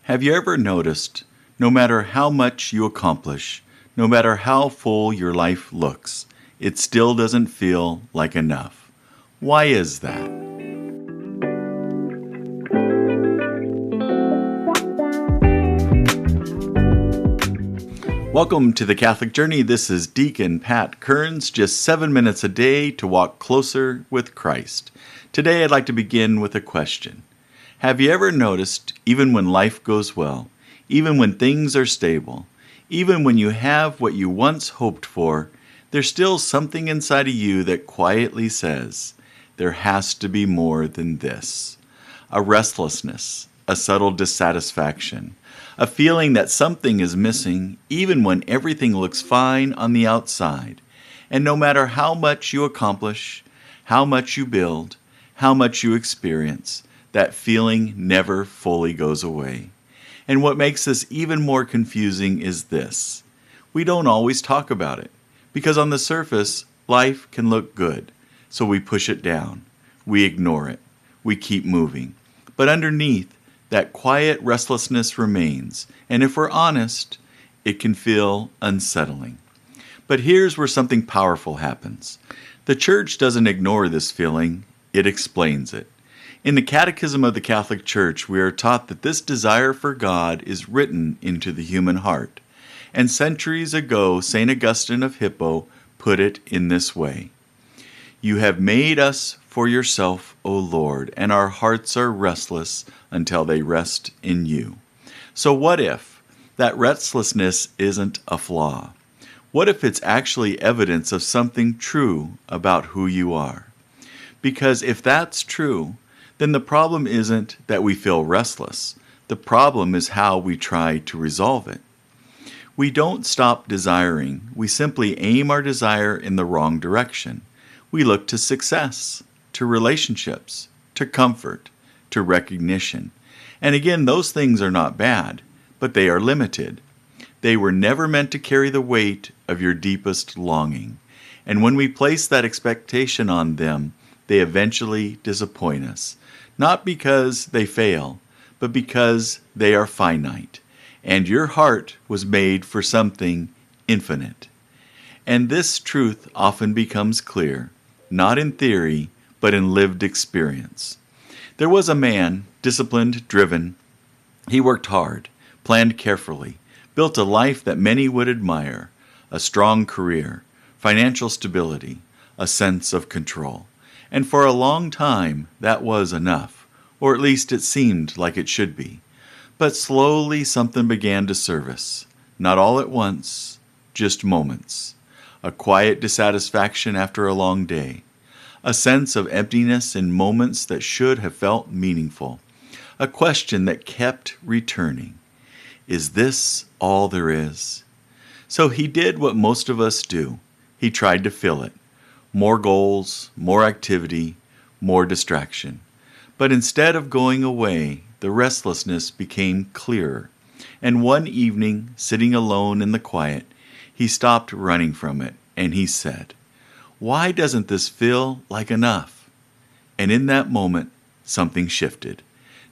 Have you ever noticed, no matter how much you accomplish, no matter how full your life looks, it still doesn't feel like enough? Why is that? Welcome to the Catholic Journey. This is Deacon Pat Kearns, just 7 minutes a day to walk closer with Christ. Today I'd like to begin with a question. Have you ever noticed, even when life goes well, even when things are stable, even when you have what you once hoped for, there's still something inside of you that quietly says, there has to be more than this. A restlessness, a subtle dissatisfaction, a feeling that something is missing even when everything looks fine on the outside. And no matter how much you accomplish, how much you build, how much you experience, that feeling never fully goes away. And what makes this even more confusing is this. We don't always talk about it, because on the surface, life can look good, so we push it down. We ignore it. We keep moving. But underneath, that quiet restlessness remains, and if we're honest, it can feel unsettling. But here's where something powerful happens. The Church doesn't ignore this feeling, it explains it. In the Catechism of the Catholic Church, we are taught that this desire for God is written into the human heart. And centuries ago, St. Augustine of Hippo put it in this way. You have made us for yourself, O Lord, and our hearts are restless until they rest in you. So what if that restlessness isn't a flaw? What if it's actually evidence of something true about who you are? Because if that's true, then the problem isn't that we feel restless. The problem is how we try to resolve it. We don't stop desiring. We simply aim our desire in the wrong direction. We look to success, to relationships, to comfort, to recognition. And again, those things are not bad, but they are limited. They were never meant to carry the weight of your deepest longing. And when we place that expectation on them, they eventually disappoint us. Not because they fail, but because they are finite. And your heart was made for something infinite. And this truth often becomes clear, not in theory, but in lived experience. There was a man, disciplined, driven. He worked hard, planned carefully, built a life that many would admire, a strong career, financial stability, a sense of control. And for a long time, that was enough, or at least it seemed like it should be. But slowly something began to surface, not all at once, just moments. A quiet dissatisfaction after a long day, a sense of emptiness in moments that should have felt meaningful, a question that kept returning. Is this all there is? So he did what most of us do. He tried to fill it. More goals, more activity, more distraction. But instead of going away, the restlessness became clearer. And one evening, sitting alone in the quiet, he stopped running from it, and he said, "Why doesn't this feel like enough?" And in that moment, something shifted.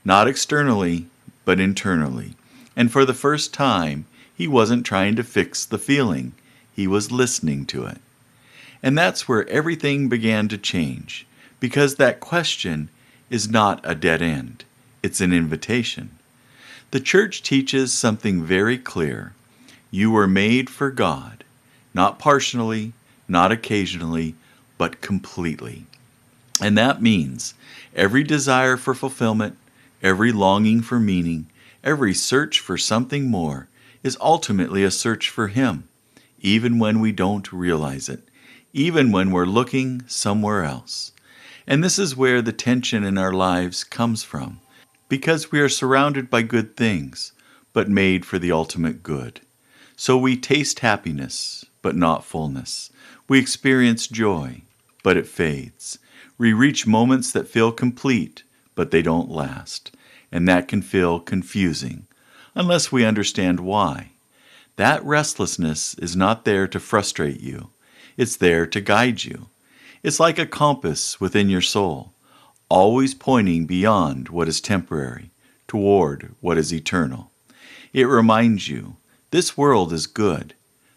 Not externally, but internally. And for the first time, he wasn't trying to fix the feeling. He was listening to it. And that's where everything began to change, because that question is not a dead end. It's an invitation. The Church teaches something very clear. You were made for God, not partially, not occasionally, but completely. And that means every desire for fulfillment, every longing for meaning, every search for something more is ultimately a search for Him, even when we don't realize it, even when we're looking somewhere else. And this is where the tension in our lives comes from, because we are surrounded by good things, but made for the ultimate good. So we taste happiness, but not fullness. We experience joy, but it fades. We reach moments that feel complete, but they don't last. And that can feel confusing, unless we understand why. That restlessness is not there to frustrate you. It's there to guide you. It's like a compass within your soul, always pointing beyond what is temporary, toward what is eternal. It reminds you, this world is good,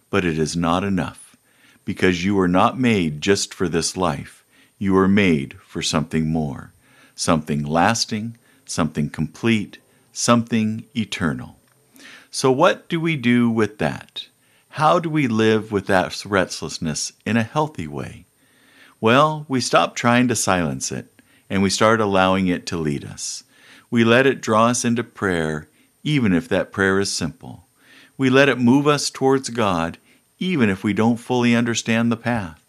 but it is not enough, because you were not made just for this life. You were made for something more, something lasting, something complete, something eternal. So what do we do with that? How do we live with that restlessness in a healthy way? Well, we stop trying to silence it, and we start allowing it to lead us. We let it draw us into prayer, even if that prayer is simple. We let it move us towards God, even if we don't fully understand the path.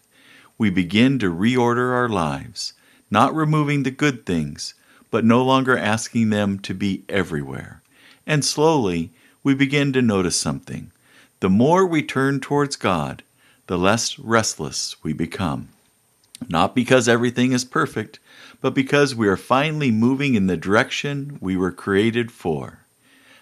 We begin to reorder our lives, not removing the good things, but no longer asking them to be everywhere. And slowly, we begin to notice something. The more we turn towards God, the less restless we become. Not because everything is perfect, but because we are finally moving in the direction we were created for.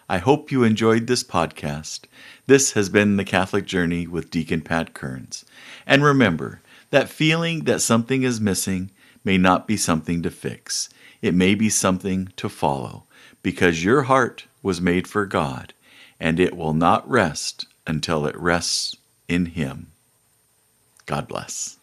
I hope you enjoyed this podcast. This has been The Catholic Journey with Deacon Pat Kearns. And remember, that feeling that something is missing may not be something to fix. It may be something to follow, because your heart was made for God, and it will not rest until it rests in Him. God bless.